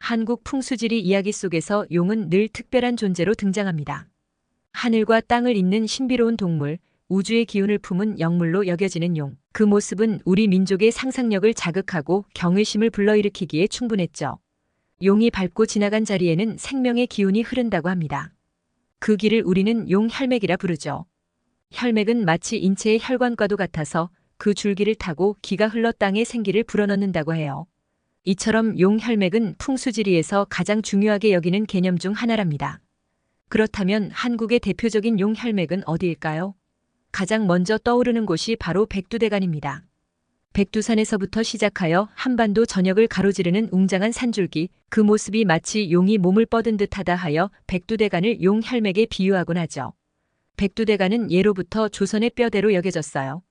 한국 풍수지리 이야기 속에서 용은 늘 특별한 존재로 등장합니다. 하늘과 땅을 잇는 신비로운 동물, 우주의 기운을 품은 영물로 여겨지는 용. 그 모습은 우리 민족의 상상력을 자극하고 경외심을 불러일으키기에 충분했죠. 용이 밟고 지나간 자리에는 생명의 기운이 흐른다고 합니다. 그 길을 우리는 용혈맥이라 부르죠. 혈맥은 마치 인체의 혈관과도 같아서 그 줄기를 타고 기가 흘러 땅에 생기를 불어넣는다고 해요. 이처럼 용혈맥은 풍수지리에서 가장 중요하게 여기는 개념 중 하나랍니다. 그렇다면 한국의 대표적인 용혈맥은 어디일까요? 가장 먼저 떠오르는 곳이 바로 백두대간입니다. 백두산에서부터 시작하여 한반도 전역을 가로지르는 웅장한 산줄기, 그 모습이 마치 용이 몸을 뻗은 듯하다 하여 백두대간을 용혈맥에 비유하곤 하죠. 백두대간은 예로부터 조선의 뼈대로 여겨졌어요.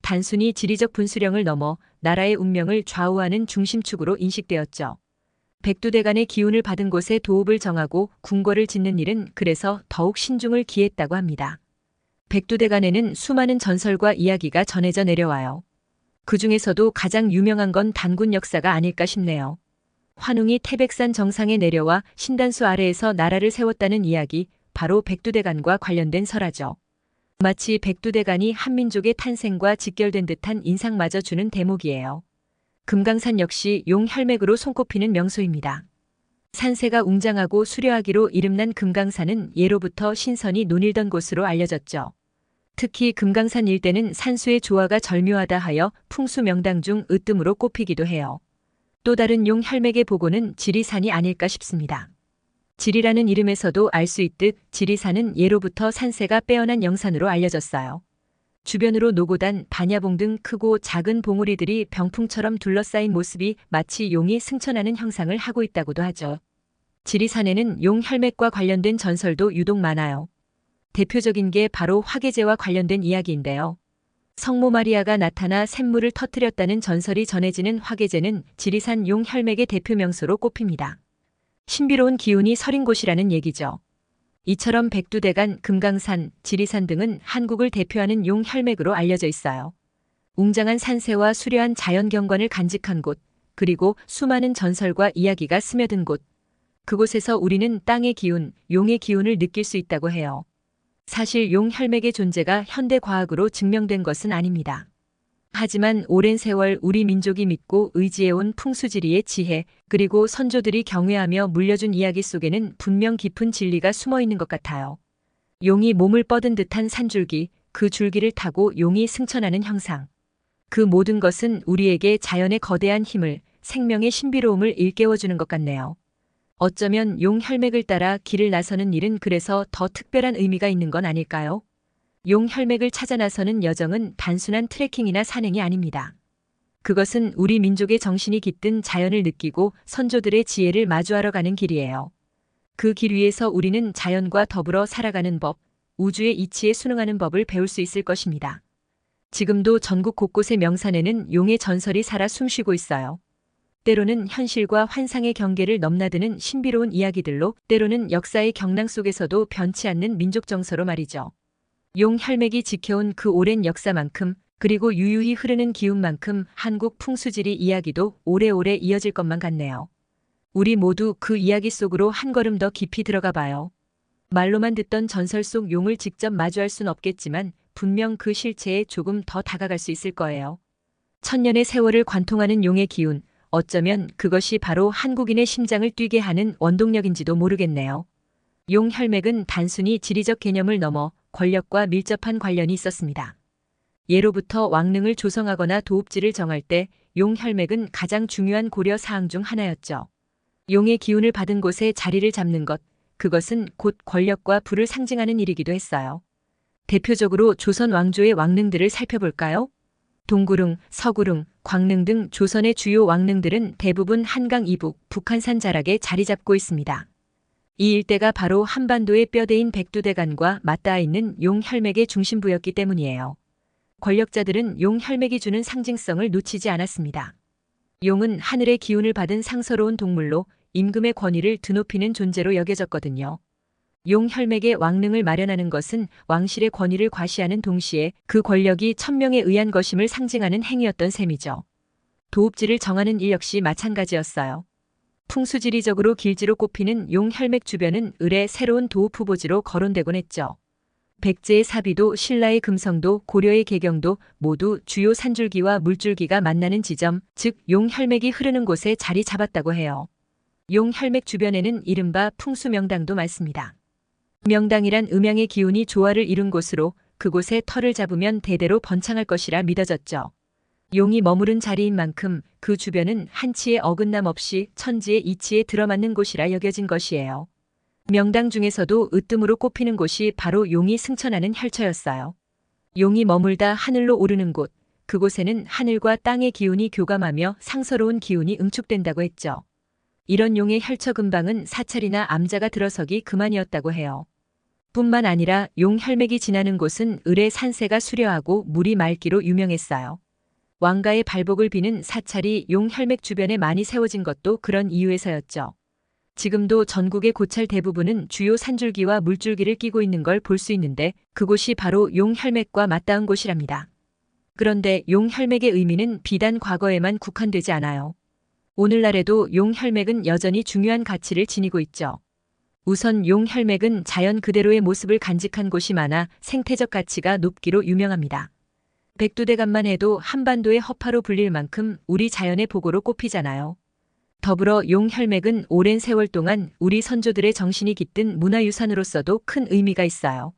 단순히 지리적 분수령을 넘어 나라의 운명을 좌우하는 중심축으로 인식되었죠. 백두대간의 기운을 받은 곳에 도읍을 정하고 궁궐을 짓는 일은 그래서 더욱 신중을 기했다고 합니다. 백두대간에는 수많은 전설과 이야기가 전해져 내려와요. 그 중에서도 가장 유명한 건 단군 역사가 아닐까 싶네요. 환웅이 태백산 정상에 내려와 신단수 아래에서 나라를 세웠다는 이야기, 바로 백두대간과 관련된 설화죠. 마치 백두대간이 한민족의 탄생과 직결된 듯한 인상마저 주는 대목이에요. 금강산 역시 용혈맥으로 손꼽히는 명소입니다. 산세가 웅장하고 수려하기로 이름난 금강산은 예로부터 신선이 논일던 곳으로 알려졌죠. 특히 금강산 일대는 산수의 조화가 절묘하다 하여 풍수 명당 중 으뜸으로 꼽히기도 해요. 또 다른 용혈맥의 보고는 지리산이 아닐까 싶습니다. 지리라는 이름에서도 알 수 있듯 지리산은 예로부터 산세가 빼어난 영산으로 알려졌어요. 주변으로 노고단, 반야봉 등 크고 작은 봉우리들이 병풍처럼 둘러싸인 모습이 마치 용이 승천하는 형상을 하고 있다고도 하죠. 지리산에는 용혈맥과 관련된 전설도 유독 많아요. 대표적인 게 바로 화계제와 관련된 이야기인데요. 성모 마리아가 나타나 샘물을 터뜨렸다는 전설이 전해지는 화계제는 지리산 용혈맥의 대표 명소로 꼽힙니다. 신비로운 기운이 서린 곳이라는 얘기죠. 이처럼 백두대간, 금강산, 지리산 등은 한국을 대표하는 용혈맥으로 알려져 있어요. 웅장한 산세와 수려한 자연 경관을 간직한 곳, 그리고 수많은 전설과 이야기가 스며든 곳. 그곳에서 우리는 땅의 기운, 용의 기운을 느낄 수 있다고 해요. 사실 용혈맥의 존재가 현대 과학으로 증명된 것은 아닙니다. 하지만 오랜 세월 우리 민족이 믿고 의지해온 풍수지리의 지혜, 그리고 선조들이 경외하며 물려준 이야기 속에는 분명 깊은 진리가 숨어 있는 것 같아요. 용이 몸을 뻗은 듯한 산줄기, 그 줄기를 타고 용이 승천하는 형상. 그 모든 것은 우리에게 자연의 거대한 힘을, 생명의 신비로움을 일깨워주는 것 같네요. 어쩌면 용혈맥을 따라 길을 나서는 일은 그래서 더 특별한 의미가 있는 건 아닐까요? 용혈맥을 찾아 나서는 여정은 단순한 트레킹이나 산행이 아닙니다. 그것은 우리 민족의 정신이 깃든 자연을 느끼고 선조들의 지혜를 마주하러 가는 길이에요. 그 길 위에서 우리는 자연과 더불어 살아가는 법, 우주의 이치에 순응하는 법을 배울 수 있을 것입니다. 지금도 전국 곳곳의 명산에는 용의 전설이 살아 숨쉬고 있어요. 때로는 현실과 환상의 경계를 넘나드는 신비로운 이야기들로, 때로는 역사의 경랑 속에서도 변치 않는 민족 정서로 말이죠. 용혈맥이 지켜온 그 오랜 역사만큼, 그리고 유유히 흐르는 기운만큼 한국 풍수지리 이야기도 오래오래 이어질 것만 같네요. 우리 모두 그 이야기 속으로 한 걸음 더 깊이 들어가 봐요. 말로만 듣던 전설 속 용을 직접 마주할 순 없겠지만 분명 그 실체에 조금 더 다가갈 수 있을 거예요. 천년의 세월을 관통하는 용의 기운, 어쩌면 그것이 바로 한국인의 심장을 뛰게 하는 원동력인지도 모르겠네요. 용혈맥은 단순히 지리적 개념을 넘어 권력과 밀접한 관련이 있었습니다. 예로부터 왕릉을 조성하거나 도읍지를 정할 때 용혈맥은 가장 중요한 고려 사항 중 하나였죠. 용의 기운을 받은 곳에 자리를 잡는 것, 그것은 곧 권력과 부를 상징하는 일이기도 했어요. 대표적으로 조선 왕조의 왕릉들을 살펴볼까요? 동구릉, 서구릉, 광릉 등 조선의 주요 왕릉들은 대부분 한강 이북, 북한산 자락에 자리 잡고 있습니다. 이 일대가 바로 한반도의 뼈대인 백두대간과 맞닿아 있는 용혈맥의 중심부였기 때문이에요. 권력자들은 용혈맥이 주는 상징성을 놓치지 않았습니다. 용은 하늘의 기운을 받은 상서로운 동물로 임금의 권위를 드높이는 존재로 여겨졌거든요. 용혈맥의 왕릉을 마련하는 것은 왕실의 권위를 과시하는 동시에 그 권력이 천명에 의한 것임을 상징하는 행위였던 셈이죠. 도읍지를 정하는 일 역시 마찬가지였어요. 풍수지리적으로 길지로 꼽히는 용 혈맥 주변은 을의 새로운 도읍 후보지로 거론되곤 했죠. 백제의 사비도 신라의 금성도 고려의 개경도 모두 주요 산줄기와 물줄기가 만나는 지점, 즉 용 혈맥이 흐르는 곳에 자리 잡았다고 해요. 용 혈맥 주변에는 이른바 풍수명당도 많습니다. 명당이란 음양의 기운이 조화를 이룬 곳으로 그곳에 터를 잡으면 대대로 번창할 것이라 믿어졌죠. 용이 머무른 자리인 만큼 그 주변은 한치의 어긋남 없이 천지의 이치에 들어맞는 곳이라 여겨진 것이에요. 명당 중에서도 으뜸으로 꼽히는 곳이 바로 용이 승천하는 혈처였어요. 용이 머물다 하늘로 오르는 곳, 그곳에는 하늘과 땅의 기운이 교감하며 상서로운 기운이 응축된다고 했죠. 이런 용의 혈처 근방은 사찰이나 암자가 들어서기 그만이었다고 해요. 뿐만 아니라 용 혈맥이 지나는 곳은 을의 산세가 수려하고 물이 맑기로 유명했어요. 왕가의 발복을 비는 사찰이 용 혈맥 주변에 많이 세워진 것도 그런 이유에서였죠. 지금도 전국의 고찰 대부분은 주요 산줄기와 물줄기를 끼고 있는 걸 볼 수 있는데 그곳이 바로 용 혈맥과 맞닿은 곳이랍니다. 그런데 용 혈맥의 의미는 비단 과거에만 국한되지 않아요. 오늘날에도 용 혈맥은 여전히 중요한 가치를 지니고 있죠. 우선 용 혈맥은 자연 그대로의 모습을 간직한 곳이 많아 생태적 가치가 높기로 유명합니다. 백두대간만 해도 한반도의 허파로 불릴 만큼 우리 자연의 보고로 꼽히잖아요. 더불어 용 혈맥은 오랜 세월 동안 우리 선조들의 정신이 깃든 문화유산으로서도 큰 의미가 있어요.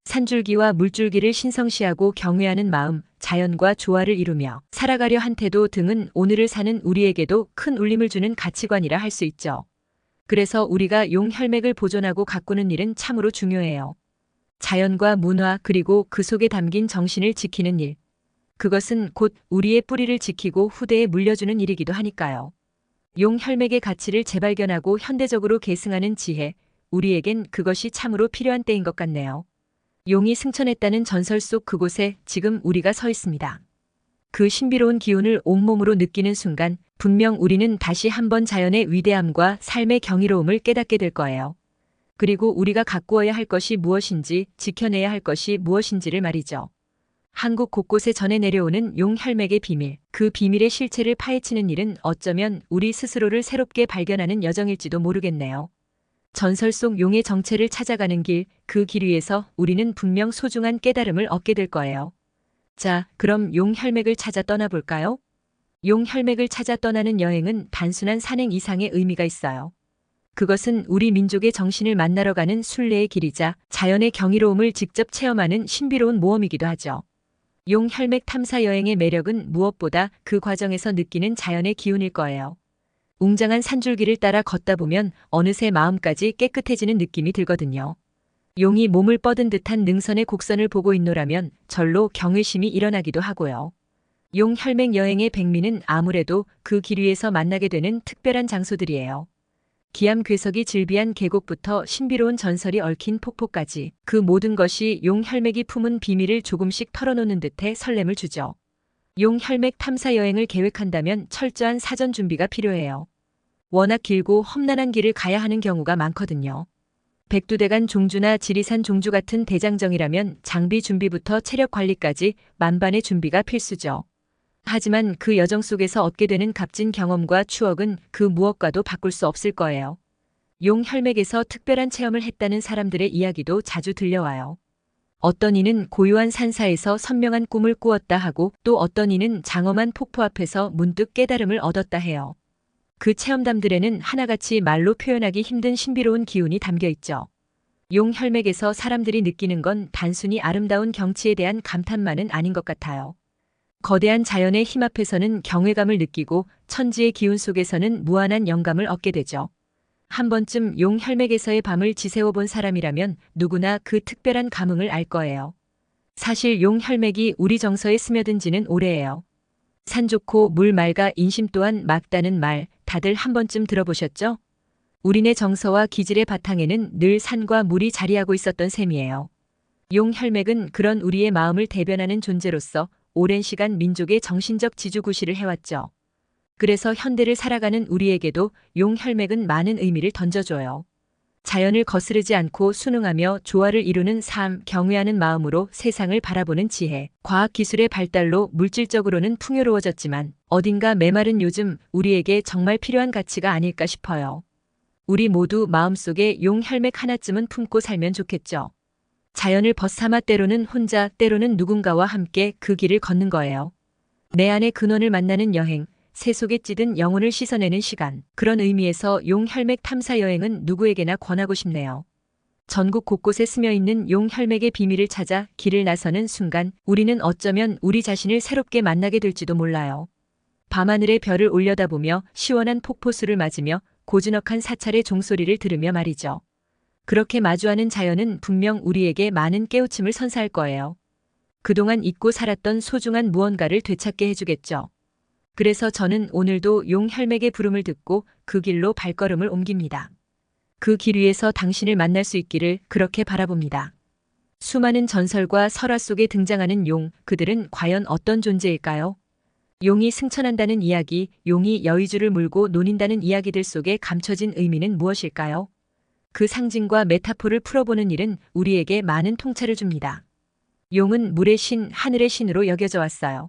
산줄기와 물줄기를 신성시하고 경외하는 마음, 자연과 조화를 이루며 살아가려 한 태도 등은 오늘을 사는 우리에게도 큰 울림을 주는 가치관이라 할 수 있죠. 그래서 우리가 용 혈맥을 보존하고 가꾸는 일은 참으로 중요해요. 자연과 문화 그리고 그 속에 담긴 정신을 지키는 일. 그것은 곧 우리의 뿌리를 지키고 후대에 물려주는 일이기도 하니까요. 용 혈맥의 가치를 재발견하고 현대적으로 계승하는 지혜, 우리에겐 그것이 참으로 필요한 때인 것 같네요. 용이 승천했다는 전설 속 그곳에 지금 우리가 서 있습니다. 그 신비로운 기운을 온몸으로 느끼는 순간 분명 우리는 다시 한번 자연의 위대함과 삶의 경이로움을 깨닫게 될 거예요. 그리고 우리가 가꾸어야 할 것이 무엇인지, 지켜내야 할 것이 무엇인지를 말이죠. 한국 곳곳에 전해 내려오는 용 혈맥의 비밀, 그 비밀의 실체를 파헤치는 일은 어쩌면 우리 스스로를 새롭게 발견하는 여정일지도 모르겠네요. 전설 속 용의 정체를 찾아가는 길, 그 길 위에서 우리는 분명 소중한 깨달음을 얻게 될 거예요. 자, 그럼 용 혈맥을 찾아 떠나볼까요? 용 혈맥을 찾아 떠나는 여행은 단순한 산행 이상의 의미가 있어요. 그것은 우리 민족의 정신을 만나러 가는 순례의 길이자 자연의 경이로움을 직접 체험하는 신비로운 모험이기도 하죠. 용 혈맥 탐사 여행의 매력은 무엇보다 그 과정에서 느끼는 자연의 기운일 거예요. 웅장한 산줄기를 따라 걷다 보면 어느새 마음까지 깨끗해지는 느낌이 들거든요. 용이 몸을 뻗은 듯한 능선의 곡선을 보고 있노라면 절로 경외심이 일어나기도 하고요. 용 혈맥 여행의 백미는 아무래도 그 길 위에서 만나게 되는 특별한 장소들이에요. 기암괴석이 즐비한 계곡부터 신비로운 전설이 얽힌 폭포까지 그 모든 것이 용 혈맥이 품은 비밀을 조금씩 털어놓는 듯해 설렘을 주죠. 용 혈맥 탐사 여행을 계획한다면 철저한 사전 준비가 필요해요. 워낙 길고 험난한 길을 가야 하는 경우가 많거든요. 백두대간 종주나 지리산 종주 같은 대장정이라면 장비 준비부터 체력 관리까지 만반의 준비가 필수죠. 하지만 그 여정 속에서 얻게 되는 값진 경험과 추억은 그 무엇과도 바꿀 수 없을 거예요. 용 혈맥에서 특별한 체험을 했다는 사람들의 이야기도 자주 들려와요. 어떤 이는 고요한 산사에서 선명한 꿈을 꾸었다 하고 또 어떤 이는 장엄한 폭포 앞에서 문득 깨달음을 얻었다 해요. 그 체험담들에는 하나같이 말로 표현하기 힘든 신비로운 기운이 담겨 있죠. 용 혈맥에서 사람들이 느끼는 건 단순히 아름다운 경치에 대한 감탄만은 아닌 것 같아요. 거대한 자연의 힘 앞에서는 경외감을 느끼고 천지의 기운 속에서는 무한한 영감을 얻게 되죠. 한 번쯤 용 혈맥에서의 밤을 지새워 본 사람이라면 누구나 그 특별한 감흥을 알 거예요. 사실 용 혈맥이 우리 정서에 스며든 지는 오래예요. 산 좋고 물 맑아 인심 또한 맑다는 말 다들 한 번쯤 들어보셨죠? 우리네 정서와 기질의 바탕에는 늘 산과 물이 자리하고 있었던 셈이에요. 용 혈맥은 그런 우리의 마음을 대변하는 존재로서 오랜 시간 민족의 정신적 지주구실을 해왔죠. 그래서 현대를 살아가는 우리에게도 용 혈맥은 많은 의미를 던져줘요. 자연을 거스르지 않고 순응하며 조화를 이루는 삶, 경외하는 마음으로 세상을 바라보는 지혜. 과학기술의 발달로 물질적으로는 풍요로워졌지만 어딘가 메마른 요즘 우리에게 정말 필요한 가치가 아닐까 싶어요. 우리 모두 마음속에 용 혈맥 하나쯤은 품고 살면 좋겠죠. 자연을 벗삼아 때로는 혼자, 때로는 누군가와 함께 그 길을 걷는 거예요. 내 안의 근원을 만나는 여행, 새 속에 찌든 영혼을 씻어내는 시간. 그런 의미에서 용 혈맥 탐사 여행은 누구에게나 권하고 싶네요. 전국 곳곳에 스며있는 용 혈맥의 비밀을 찾아 길을 나서는 순간 우리는 어쩌면 우리 자신을 새롭게 만나게 될지도 몰라요. 밤하늘의 별을 올려다보며 시원한 폭포수를 맞으며 고즈넉한 사찰의 종소리를 들으며 말이죠. 그렇게 마주하는 자연은 분명 우리에게 많은 깨우침을 선사할 거예요. 그동안 잊고 살았던 소중한 무언가를 되찾게 해주겠죠. 그래서 저는 오늘도 용 혈맥의 부름을 듣고 그 길로 발걸음을 옮깁니다. 그 길 위에서 당신을 만날 수 있기를 그렇게 바라봅니다. 수많은 전설과 설화 속에 등장하는 용, 그들은 과연 어떤 존재일까요? 용이 승천한다는 이야기, 용이 여의주를 물고 노닌다는 이야기들 속에 감춰진 의미는 무엇일까요? 그 상징과 메타포를 풀어보는 일은 우리에게 많은 통찰을 줍니다. 용은 물의 신, 하늘의 신으로 여겨져 왔어요.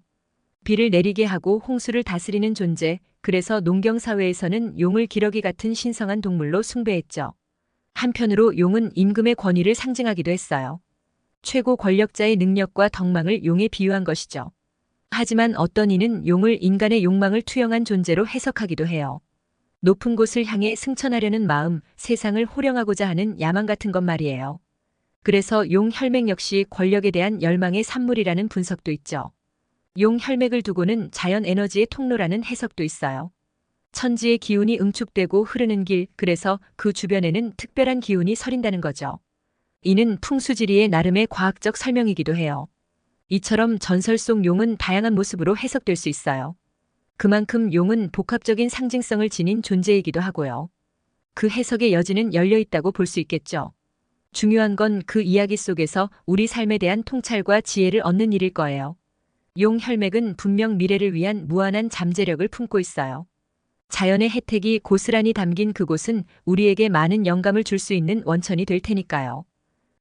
비를 내리게 하고 홍수를 다스리는 존재, 그래서 농경사회에서는 용을 기러기 같은 신성한 동물로 숭배했죠. 한편으로 용은 임금의 권위를 상징하기도 했어요. 최고 권력자의 능력과 덕망을 용에 비유한 것이죠. 하지만 어떤 이는 용을 인간의 욕망을 투영한 존재로 해석하기도 해요. 높은 곳을 향해 승천하려는 마음, 세상을 호령하고자 하는 야망 같은 것 말이에요. 그래서 용 혈맥 역시 권력에 대한 열망의 산물이라는 분석도 있죠. 용 혈맥을 두고는 자연 에너지의 통로라는 해석도 있어요. 천지의 기운이 응축되고 흐르는 길, 그래서 그 주변에는 특별한 기운이 서린다는 거죠. 이는 풍수지리의 나름의 과학적 설명이기도 해요. 이처럼 전설 속 용은 다양한 모습으로 해석될 수 있어요. 그만큼 용은 복합적인 상징성을 지닌 존재이기도 하고요. 그 해석의 여지는 열려 있다고 볼 수 있겠죠. 중요한 건 그 이야기 속에서 우리 삶에 대한 통찰과 지혜를 얻는 일일 거예요. 용 혈맥은 분명 미래를 위한 무한한 잠재력을 품고 있어요. 자연의 혜택이 고스란히 담긴 그곳은 우리에게 많은 영감을 줄 수 있는 원천이 될 테니까요.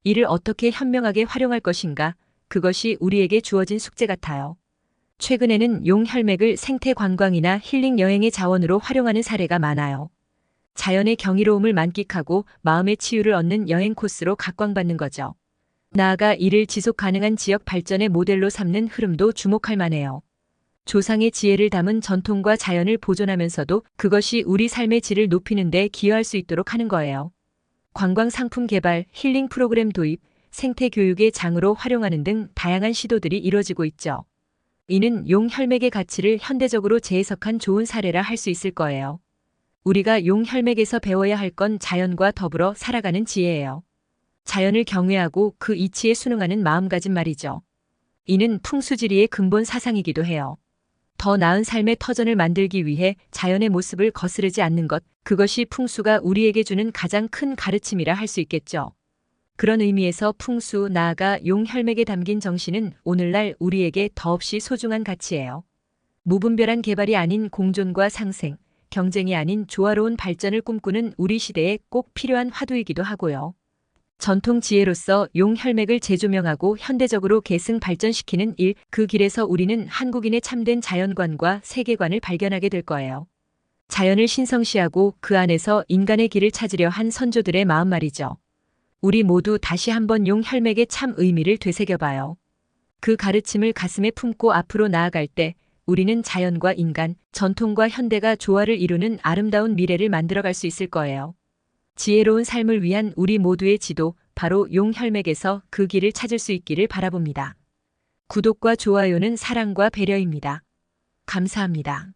이를 어떻게 현명하게 활용할 것인가, 그것이 우리에게 주어진 숙제 같아요. 최근에는 용 혈맥을 생태 관광이나 힐링 여행의 자원으로 활용하는 사례가 많아요. 자연의 경이로움을 만끽하고 마음의 치유를 얻는 여행 코스로 각광받는 거죠. 나아가 이를 지속 가능한 지역 발전의 모델로 삼는 흐름도 주목할 만해요. 조상의 지혜를 담은 전통과 자연을 보존하면서도 그것이 우리 삶의 질을 높이는 데 기여할 수 있도록 하는 거예요. 관광 상품 개발, 힐링 프로그램 도입, 생태 교육의 장으로 활용하는 등 다양한 시도들이 이뤄지고 있죠. 이는 용 혈맥의 가치를 현대적으로 재해석한 좋은 사례라 할 수 있을 거예요. 우리가 용 혈맥에서 배워야 할 건 자연과 더불어 살아가는 지혜예요. 자연을 경외하고 그 이치에 순응하는 마음가짐 말이죠. 이는 풍수지리의 근본 사상이기도 해요. 더 나은 삶의 터전을 만들기 위해 자연의 모습을 거스르지 않는 것, 그것이 풍수가 우리에게 주는 가장 큰 가르침이라 할 수 있겠죠. 그런 의미에서 풍수, 나아가 용 혈맥에 담긴 정신은 오늘날 우리에게 더없이 소중한 가치예요. 무분별한 개발이 아닌 공존과 상생, 경쟁이 아닌 조화로운 발전을 꿈꾸는 우리 시대에 꼭 필요한 화두이기도 하고요. 전통 지혜로서 용 혈맥을 재조명하고 현대적으로 계승 발전시키는 일, 그 길에서 우리는 한국인의 참된 자연관과 세계관을 발견하게 될 거예요. 자연을 신성시하고 그 안에서 인간의 길을 찾으려 한 선조들의 마음 말이죠. 우리 모두 다시 한번 용 혈맥의 참 의미를 되새겨봐요. 그 가르침을 가슴에 품고 앞으로 나아갈 때 우리는 자연과 인간, 전통과 현대가 조화를 이루는 아름다운 미래를 만들어갈 수 있을 거예요. 지혜로운 삶을 위한 우리 모두의 지도, 바로 용 혈맥에서 그 길을 찾을 수 있기를 바라봅니다. 구독과 좋아요는 사랑과 배려입니다. 감사합니다.